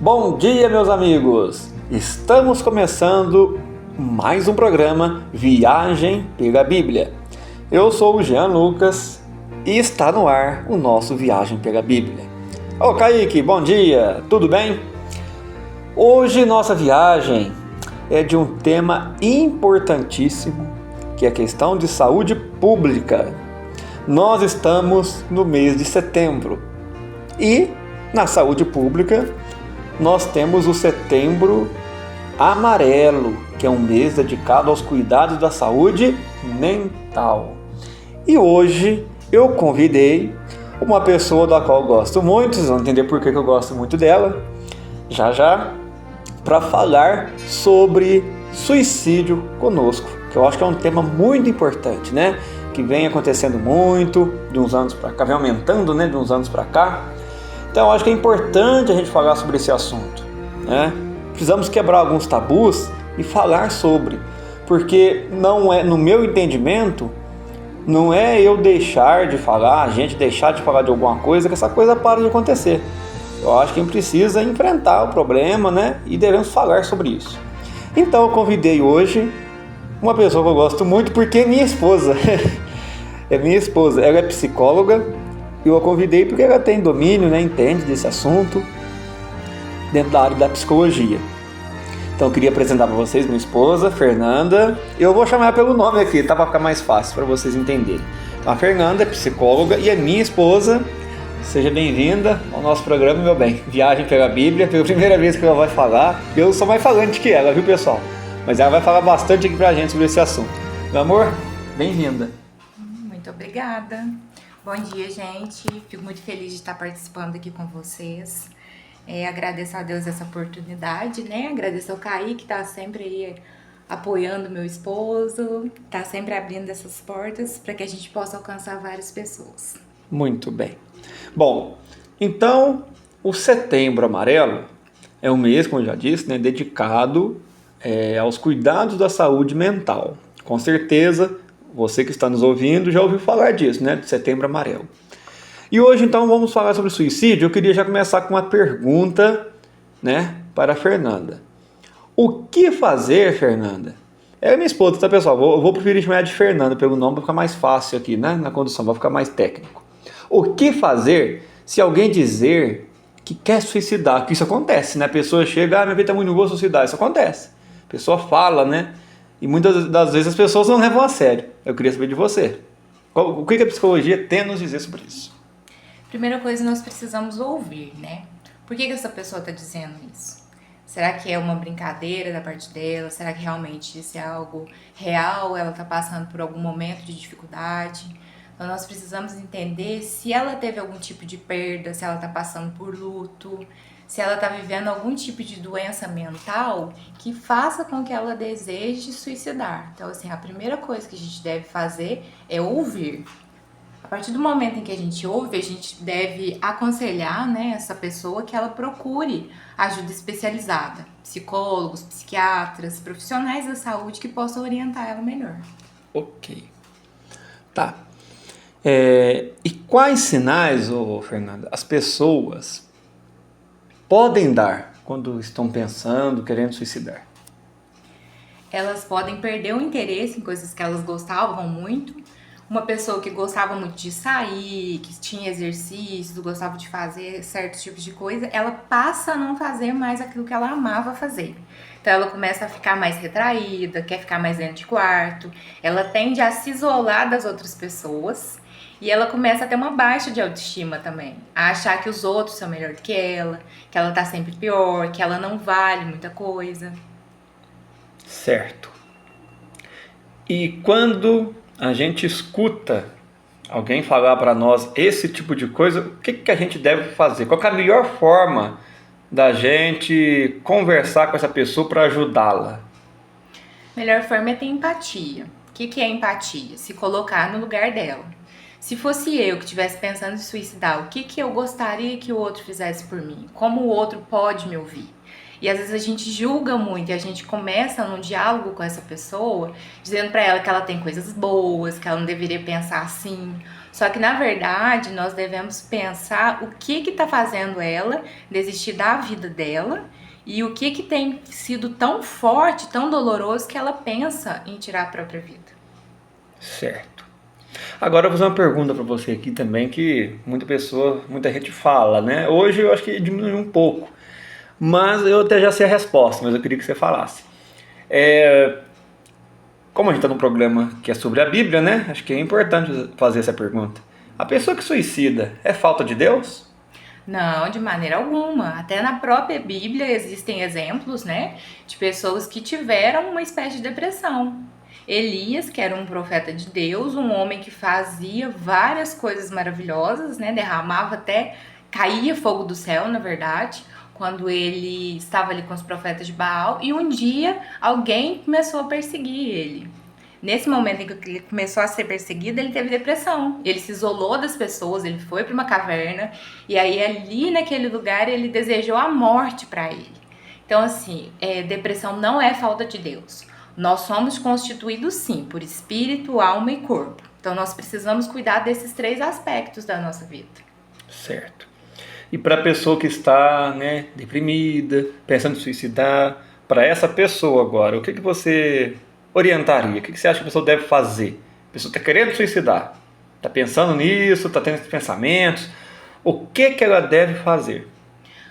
Bom dia, meus amigos! Estamos começando mais um programa Viagem pela Bíblia. Eu sou o Jean Lucas e está no ar o nosso Viagem pela Bíblia. Ô Kaique, bom dia! Tudo bem? Hoje nossa viagem é de um tema importantíssimo, que é a questão de saúde pública. Nós estamos no mês de setembro e na saúde pública nós temos o Setembro Amarelo, que é um mês dedicado aos cuidados da saúde mental. E hoje eu convidei uma pessoa da qual eu gosto muito, vocês vão entender por que eu gosto muito dela, já, para falar sobre suicídio conosco, que eu acho que é um tema muito importante, né? Que vem acontecendo muito, de uns anos para cá, vem aumentando, né? De uns anos para cá. Então, eu acho que é importante a gente falar sobre esse assunto, né? Precisamos quebrar alguns tabus e falar sobre, porque não é, no meu entendimento, não é eu deixar de falar, a gente deixar de falar de alguma coisa, que essa coisa para de acontecer. Eu acho que a gente precisa enfrentar o problema, né? E devemos falar sobre isso. Então, eu convidei hoje uma pessoa que eu gosto muito, porque é minha esposa. É minha esposa, ela é psicóloga. Eu a convidei porque ela tem domínio, né, entende desse assunto dentro da área da psicologia. Então eu queria apresentar para vocês minha esposa, Fernanda. Eu vou chamar ela pelo nome aqui, tá? Para ficar mais fácil para vocês entenderem. Então a Fernanda é psicóloga e é minha esposa. Seja bem-vinda ao nosso programa, meu bem. Viagem pela Bíblia, pela primeira vez que ela vai falar. Eu sou mais falante que ela, viu, pessoal? Mas ela vai falar bastante aqui pra gente sobre esse assunto. Meu amor, bem-vinda. Muito obrigada. Bom dia, gente. Fico muito feliz de estar participando aqui com vocês. Agradeço a Deus essa oportunidade, né? Agradeço ao Kaique, que está sempre aí apoiando meu esposo, está sempre abrindo essas portas para que a gente possa alcançar várias pessoas. Muito bem. Bom, então o Setembro Amarelo é um mês, como eu já disse, né, dedicado aos cuidados da saúde mental. Com certeza, você que está nos ouvindo já ouviu falar disso, né? De Setembro Amarelo. E hoje, então, vamos falar sobre suicídio. Eu queria já começar com uma pergunta, né, para a Fernanda. O que fazer, Fernanda? É minha esposa, tá, pessoal? Eu vou preferir chamar de Fernanda pelo nome para ficar mais fácil aqui, né? Na condução, vai ficar mais técnico. O que fazer se alguém dizer que quer suicidar? Que isso acontece, né? A pessoa chega, minha vida tá muito, não vou suicidar. Isso acontece. A pessoa fala, né? E muitas das vezes as pessoas não levam a sério. Eu queria saber de você. O que a psicologia tem a nos dizer sobre isso? Primeira coisa, nós precisamos ouvir, né? Por que essa pessoa está dizendo isso? Será que é uma brincadeira da parte dela? Será que realmente isso é algo real? Ela está passando por algum momento de dificuldade? Então, nós precisamos entender se ela teve algum tipo de perda, se ela está passando por luto, se ela está vivendo algum tipo de doença mental que faça com que ela deseje suicidar. Então, assim, a primeira coisa que a gente deve fazer é ouvir. A partir do momento em que a gente ouve, a gente deve aconselhar, né, essa pessoa que ela procure ajuda especializada. Psicólogos, psiquiatras, profissionais da saúde que possam orientar ela melhor. Ok. Tá. E quais sinais, Fernanda, as pessoas podem dar quando estão pensando, querendo suicidar? Elas podem perder o interesse em coisas que elas gostavam muito. Uma pessoa que gostava muito de sair, que tinha exercícios, gostava de fazer certos tipos de coisa, ela passa a não fazer mais aquilo que ela amava fazer. Então ela começa a ficar mais retraída, quer ficar mais dentro de quarto, ela tende a se isolar das outras pessoas e ela começa a ter uma baixa de autoestima também, a achar que os outros são melhor do que ela tá sempre pior, que ela não vale muita coisa. Certo. E quando a gente escuta alguém falar para nós esse tipo de coisa, o que a gente deve fazer? Qual é a melhor forma da gente conversar com essa pessoa para ajudá-la? Melhor forma é ter empatia. O que é empatia? Se colocar no lugar dela. Se fosse eu que estivesse pensando em suicidar, o que eu gostaria que o outro fizesse por mim? Como o outro pode me ouvir? E às vezes a gente julga muito e a gente começa num diálogo com essa pessoa, dizendo pra ela que ela tem coisas boas, que ela não deveria pensar assim. Só que, na verdade, nós devemos pensar o que está fazendo ela desistir da vida dela e o que tem sido tão forte, tão doloroso, que ela pensa em tirar a própria vida. Certo. Agora eu vou fazer uma pergunta para você aqui também, que muita gente fala, né? Hoje eu acho que diminuiu um pouco, mas eu até já sei a resposta, mas eu queria que você falasse. Como a gente está num programa que é sobre a Bíblia, né? Acho que é importante fazer essa pergunta. A pessoa que suicida é falta de Deus? Não, de maneira alguma. Até na própria Bíblia existem exemplos, né, de pessoas que tiveram uma espécie de depressão. Elias, que era um profeta de Deus, um homem que fazia várias coisas maravilhosas, né, derramava até, caía fogo do céu, na verdade, quando ele estava ali com os profetas de Baal, e um dia alguém começou a perseguir ele. Nesse momento em que ele começou a ser perseguido, ele teve depressão. Ele se isolou das pessoas, ele foi para uma caverna, e aí ali naquele lugar ele desejou a morte para ele. Então assim, depressão não é falta de Deus. Nós somos constituídos sim, por espírito, alma e corpo. Então nós precisamos cuidar desses 3 aspectos da nossa vida. Certo. E para a pessoa que está, né, deprimida, pensando em suicidar, para essa pessoa agora, o que você orientaria? O que você acha que a pessoa deve fazer? A pessoa está querendo suicidar, está pensando nisso, está tendo esses pensamentos. O que ela deve fazer?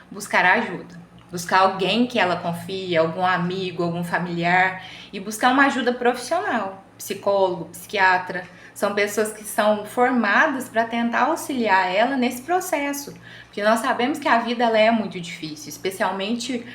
Buscar ajuda. Buscar alguém que ela confie, algum amigo, algum familiar, e buscar uma ajuda profissional, psicólogo, psiquiatra. São pessoas que são formadas para tentar auxiliar ela nesse processo, porque nós sabemos que a vida ela é muito difícil, especialmente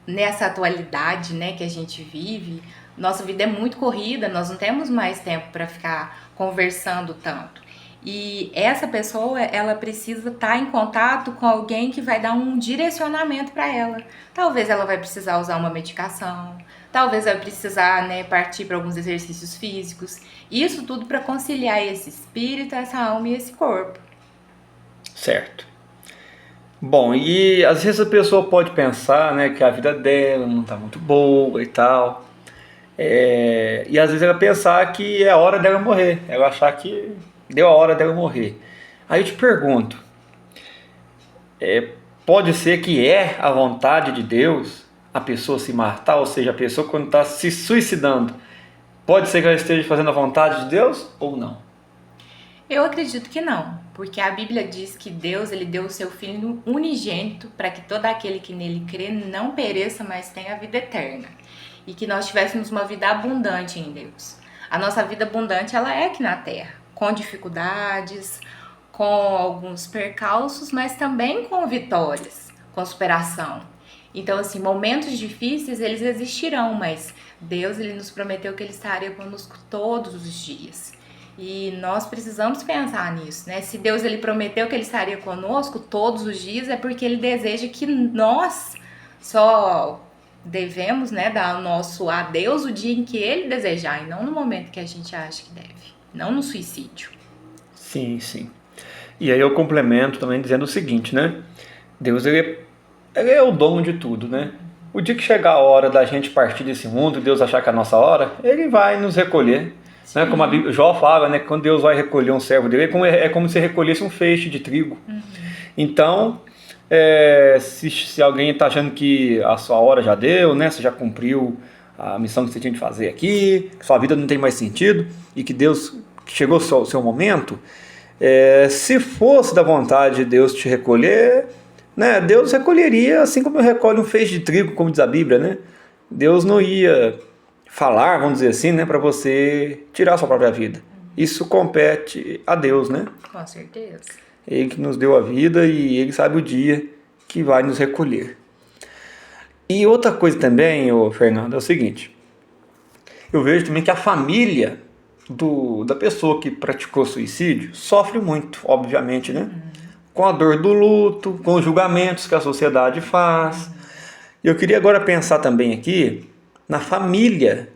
nessa atualidade, né, que a gente vive. Nossa vida é muito corrida, nós não temos mais tempo para ficar conversando tanto. E essa pessoa, ela precisa estar em contato com alguém que vai dar um direcionamento para ela. Talvez ela vai precisar usar uma medicação, talvez vai precisar, né, partir para alguns exercícios físicos. Isso tudo para conciliar esse espírito, essa alma e esse corpo. Certo. Bom, e às vezes a pessoa pode pensar, né, que a vida dela não está muito boa e tal. E às vezes ela pensar que é a hora dela morrer, ela achar que deu a hora dela morrer. Aí eu te pergunto, pode ser que é a vontade de Deus a pessoa se matar, ou seja, a pessoa quando está se suicidando, pode ser que ela esteja fazendo a vontade de Deus ou não? Eu acredito que não, porque a Bíblia diz que Deus ele deu o seu Filho unigênito para que todo aquele que nele crê não pereça, mas tenha a vida eterna. E que nós tivéssemos uma vida abundante em Deus. A nossa vida abundante ela é aqui na Terra, com dificuldades, com alguns percalços, mas também com vitórias, com superação. Então, assim, momentos difíceis eles existirão, mas Deus ele nos prometeu que ele estaria conosco todos os dias. E nós precisamos pensar nisso, né? Se Deus ele prometeu que ele estaria conosco todos os dias, é porque ele deseja que nós só devemos, né, dar o nosso adeus o dia em que ele desejar, e não no momento que a gente acha que deve, não no suicídio. Sim, sim. E aí eu complemento também dizendo o seguinte, né? Deus ele é o dono de tudo, né? O dia que chegar a hora da gente partir desse mundo, Deus achar que é a nossa hora, ele vai nos recolher. Né? Como a Bíblia, Jó fala, né? Quando Deus vai recolher um servo dele, é como se recolhesse um feixe de trigo. Então, se alguém está achando que a sua hora já deu, né? Você já cumpriu a missão que você tinha de fazer aqui, que sua vida não tem mais sentido e que Deus chegou o seu momento, se fosse da vontade de Deus te recolher, né? Deus recolheria assim como recolhe um feixe de trigo, como diz a Bíblia, né? Deus não ia falar, vamos dizer assim, né, para você tirar a sua própria vida. Isso compete a Deus, né? Com certeza. Ele que nos deu a vida e ele sabe o dia que vai nos recolher. E outra coisa também, Fernando, é o seguinte. Eu vejo também que a família da pessoa que praticou suicídio sofre muito, obviamente, né? Com a dor do luto, com os julgamentos que a sociedade faz. E eu queria agora pensar também aqui na família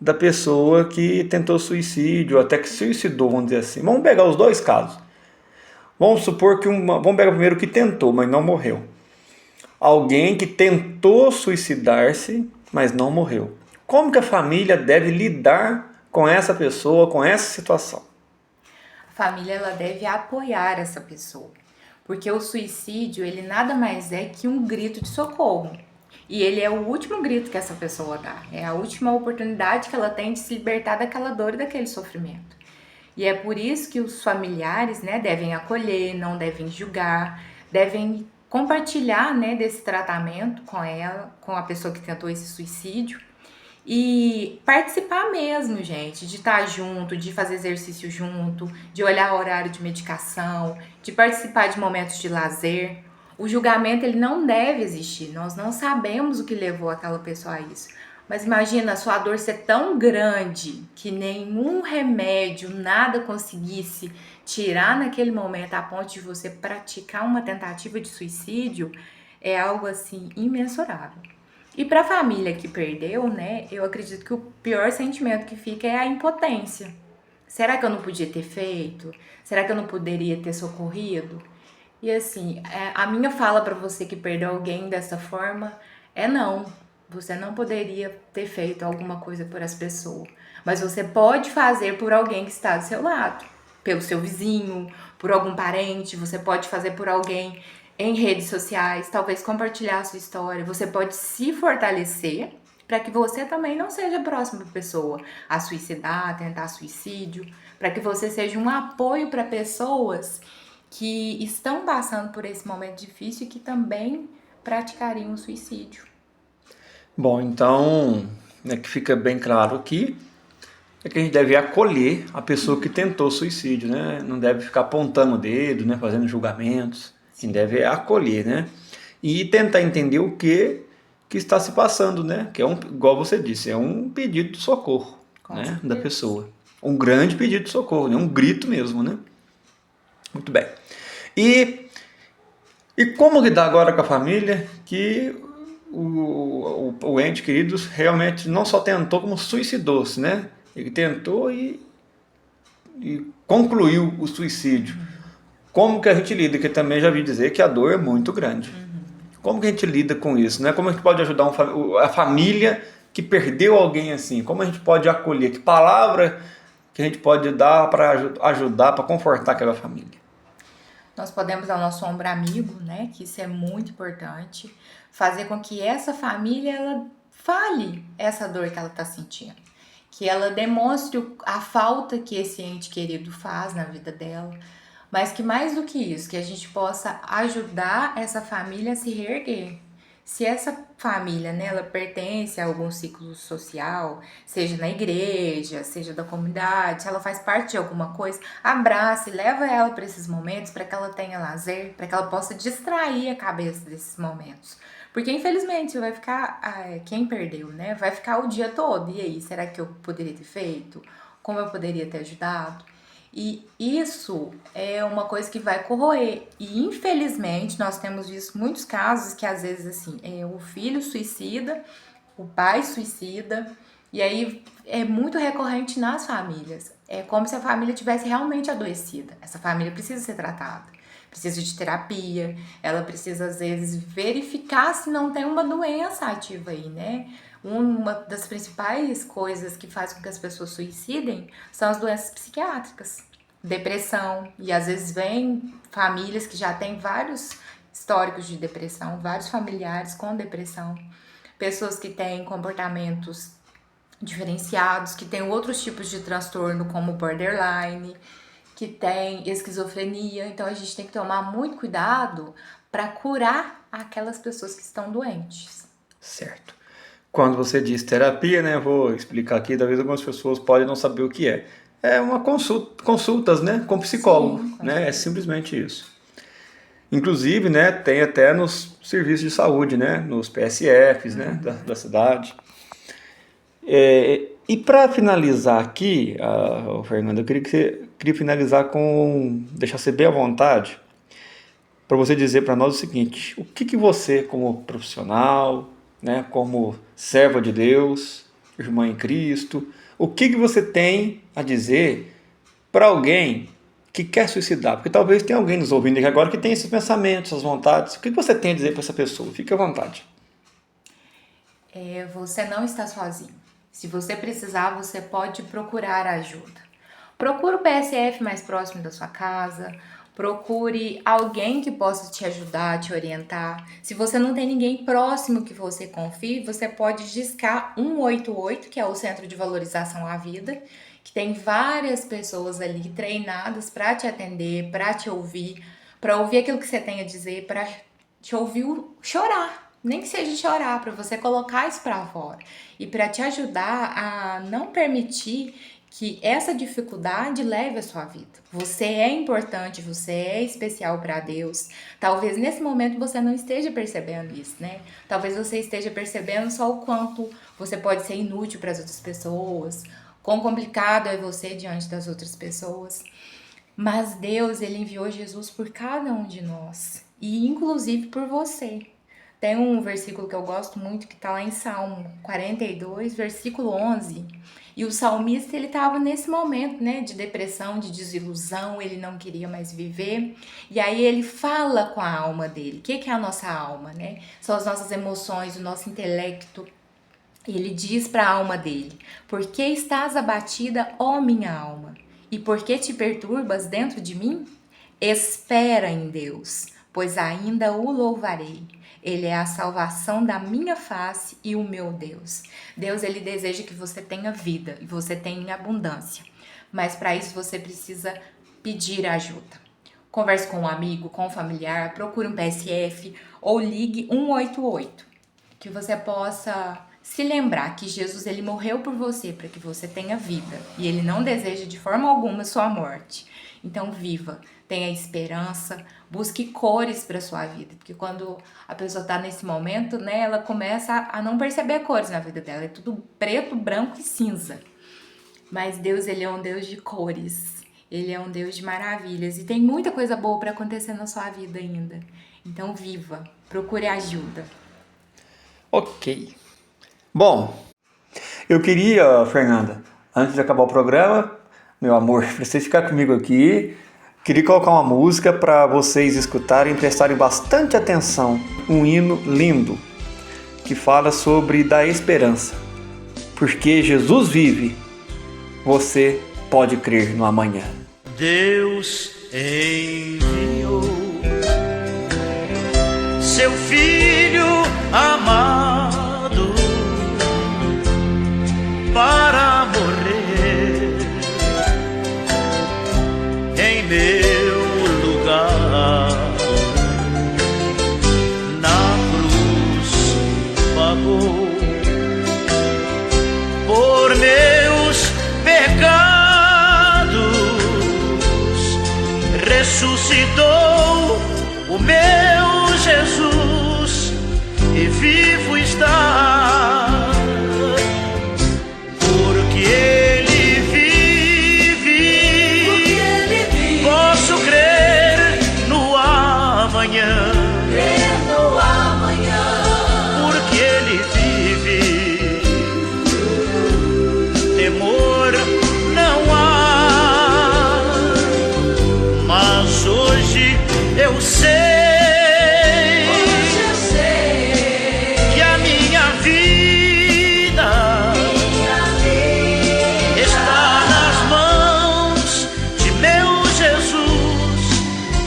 da pessoa que tentou suicídio, até que suicidou, vamos dizer assim. Vamos pegar os dois casos. Vamos supor que vamos pegar o primeiro que tentou, mas não morreu. Alguém que tentou suicidar-se, mas não morreu. Como que a família deve lidar com essa pessoa, com essa situação? A família ela deve apoiar essa pessoa, porque o suicídio ele nada mais é que um grito de socorro. E ele é o último grito que essa pessoa dá, é a última oportunidade que ela tem de se libertar daquela dor e daquele sofrimento. E é por isso que os familiares, né, devem acolher, não devem julgar, devem compartilhar, né, desse tratamento com ela, com a pessoa que tentou esse suicídio. E participar mesmo, gente, de estar junto, de fazer exercício junto, de olhar o horário de medicação, de participar de momentos de lazer. O julgamento ele não deve existir. Nós não sabemos o que levou aquela pessoa a isso. Mas imagina a sua dor ser tão grande que nenhum remédio, nada conseguisse tirar naquele momento a ponto de você praticar uma tentativa de suicídio, é algo assim imensurável. E para a família que perdeu, né, eu acredito que o pior sentimento que fica é a impotência. Será que eu não podia ter feito? Será que eu não poderia ter socorrido? E assim, a minha fala para você que perdeu alguém dessa forma é não. Você não poderia ter feito alguma coisa por essa pessoa. Mas você pode fazer por alguém que está do seu lado. Pelo seu vizinho, por algum parente, você pode fazer por alguém em redes sociais, talvez compartilhar a sua história. Você pode se fortalecer para que você também não seja a próxima pessoa a suicidar, a tentar suicídio, para que você seja um apoio para pessoas que estão passando por esse momento difícil e que também praticariam o suicídio. Bom, então, né, que fica bem claro aqui é que a gente deve acolher a pessoa que tentou suicídio, né? Não deve ficar apontando o dedo, né, fazendo julgamentos. A gente deve acolher, né? E tentar entender o que está se passando, né? Que é igual você disse, é um pedido de socorro, né, da pessoa. Um grande pedido de socorro, né? Um grito mesmo, né? Muito bem. E como lidar agora com a família que o ente querido realmente não só tentou, como suicidou-se, né? Ele tentou e concluiu o suicídio. Como que a gente lida? Que também já vi dizer que a dor é muito grande. Como que a gente lida com isso, né? Como a gente pode ajudar a família que perdeu alguém assim? Como a gente pode acolher? Que palavra que a gente pode dar para ajudar, para confortar aquela família? Nós podemos dar o nosso ombro amigo, né? Que isso é muito importante. Fazer com que essa família ela fale essa dor que ela está sentindo. Que ela demonstre a falta que esse ente querido faz na vida dela. Mas que mais do que isso, que a gente possa ajudar essa família a se reerguer. Se essa família, né, ela pertence a algum ciclo social, seja na igreja, seja da comunidade, se ela faz parte de alguma coisa, abrace, leva ela para esses momentos, para que ela tenha lazer, para que ela possa distrair a cabeça desses momentos. Porque infelizmente vai ficar, quem perdeu, né, vai ficar o dia todo. E aí, será que eu poderia ter feito? Como eu poderia ter ajudado? E isso é uma coisa que vai corroer. E infelizmente nós temos visto muitos casos que às vezes assim, o filho suicida, o pai suicida, e aí é muito recorrente nas famílias. É como se a família tivesse realmente adoecida. Essa família precisa ser tratada, precisa de terapia, ela precisa às vezes verificar se não tem uma doença ativa aí, né? Uma das principais coisas que faz com que as pessoas suicidem são as doenças psiquiátricas, depressão, e às vezes vem famílias que já têm vários históricos de depressão, vários familiares com depressão, pessoas que têm comportamentos diferenciados, que têm outros tipos de transtorno como borderline, que tem esquizofrenia. Então a gente tem que tomar muito cuidado para curar aquelas pessoas que estão doentes. Certo. Quando você diz terapia, né, eu vou explicar aqui, talvez algumas pessoas podem não saber o que é. É uma consultas, né, com psicólogo, Sim, com né, é certeza. simplesmente isso. Inclusive, né, tem até nos serviços de saúde, né, nos PSFs, né, da cidade. E para finalizar aqui, Fernando, eu queria finalizar com deixar você bem à vontade para você dizer para nós o seguinte: o que você, como profissional, né, como serva de Deus, irmã em Cristo, o que você tem a dizer para alguém que quer suicidar? Porque talvez tenha alguém nos ouvindo aqui agora que tem esses pensamentos, essas vontades. O que você tem a dizer para essa pessoa? Fique à vontade. Você não está sozinho. Se você precisar, você pode procurar ajuda. Procure o PSF mais próximo da sua casa, procure alguém que possa te ajudar, te orientar. Se você não tem ninguém próximo que você confie, você pode discar 188, que é o Centro de Valorização à Vida, que tem várias pessoas ali treinadas para te atender, para te ouvir, para ouvir aquilo que você tem a dizer, para te ouvir chorar. Nem que seja chorar, para você colocar isso para fora e para te ajudar a não permitir que essa dificuldade leve a sua vida. Você é importante, você é especial para Deus. Talvez nesse momento você não esteja percebendo isso, né? Talvez você esteja percebendo só o quanto você pode ser inútil para as outras pessoas, quão complicado é você diante das outras pessoas. Mas Deus, Ele enviou Jesus por cada um de nós e inclusive por você. Tem um versículo que eu gosto muito que está lá em Salmo 42, versículo 11. E o salmista, ele estava nesse momento, né, de depressão, de desilusão, ele não queria mais viver. E aí ele fala com a alma dele. O que é a nossa alma, né? São as nossas emoções, o nosso intelecto. Ele diz para a alma dele: por que estás abatida, ó minha alma? E por que te perturbas dentro de mim? Espera em Deus, pois ainda o louvarei. Ele é a salvação da minha face e o meu Deus. Deus, Ele deseja que você tenha vida e você tenha em abundância. Mas para isso você precisa pedir ajuda. Converse com um amigo, com um familiar, procure um PSF ou ligue 188. Que você possa se lembrar que Jesus, Ele morreu por você para que você tenha vida. E Ele não deseja de forma alguma sua morte. Então viva, tenha esperança, busque cores para sua vida, porque quando a pessoa está nesse momento, né, ela começa a não perceber cores na vida dela, é tudo preto, branco e cinza. Mas Deus, Ele é um Deus de cores, Ele é um Deus de maravilhas e tem muita coisa boa para acontecer na sua vida ainda. Então viva, procure ajuda. Ok. Bom, eu queria, Fernanda, antes de acabar o programa, meu amor, pra vocês ficarem comigo aqui, queria colocar uma música para vocês escutarem e prestarem bastante atenção. Um hino lindo que fala sobre dar esperança. Porque Jesus vive, você pode crer no amanhã. Deus enviou seu Filho amado para morrer em meu lugar. Na cruz pagou por meus pecados, ressuscitou o meu Jesus e vivo está. Porque Ele vive, posso crer no amanhã. Porque Ele vive, temor não há. Mas hoje eu sei que a minha vida está nas mãos de meu Jesus,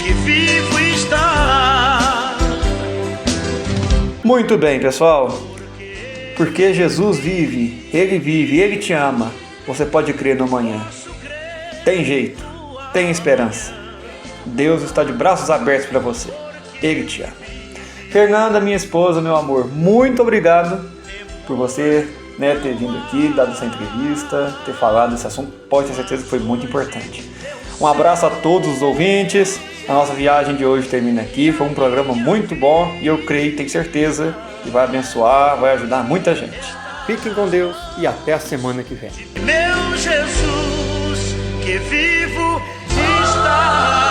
que vivo está. Muito bem, pessoal. Porque Jesus vive, Ele te ama. Você pode crer no amanhã. Tem jeito, tem esperança. Deus está de braços abertos para você. Ele te ama. Fernanda, minha esposa, meu amor, muito obrigado por você, né, ter vindo aqui, dado essa entrevista, ter falado desse assunto. Pode ter certeza que foi muito importante. Um abraço a todos os ouvintes. A nossa viagem de hoje termina aqui. Foi um programa muito bom e eu creio, tenho certeza que vai abençoar, vai ajudar muita gente. Fiquem com Deus e até a semana que vem. Meu Jesus, que vivo está.